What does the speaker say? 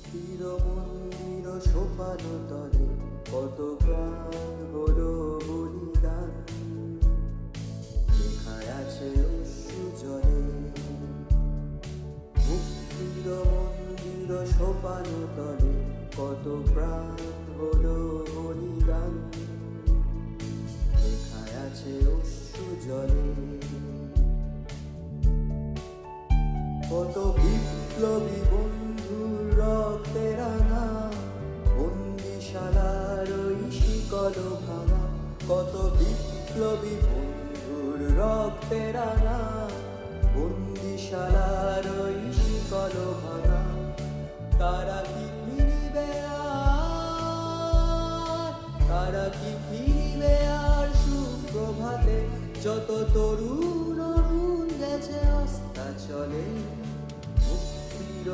মুক্তির মন্দির সোপান তলে কত প্রাণ হলো বলিদান, লেখায় আছে অশ্রু জলে। মুক্তির মন্দির সোপান তলে কত প্রাণ হলো বলিদান, লেখায় আছে অশ্রু জলে। কত বিপ্লবী বন্ধুর রক্তে রাঙা বন্দিশালার ওই শিকল ভাঙা, কত বিপ্লবী বন্ধুর রক্তে রাঙা বন্দিশালার ওই শিকল ভাঙা। তারা কি ফিরবে আর, তারা কি ফিরবে আর সুপ্রভাতে, যত তরুণ অরুণ গেছে অস্তাচলে। মুক্তির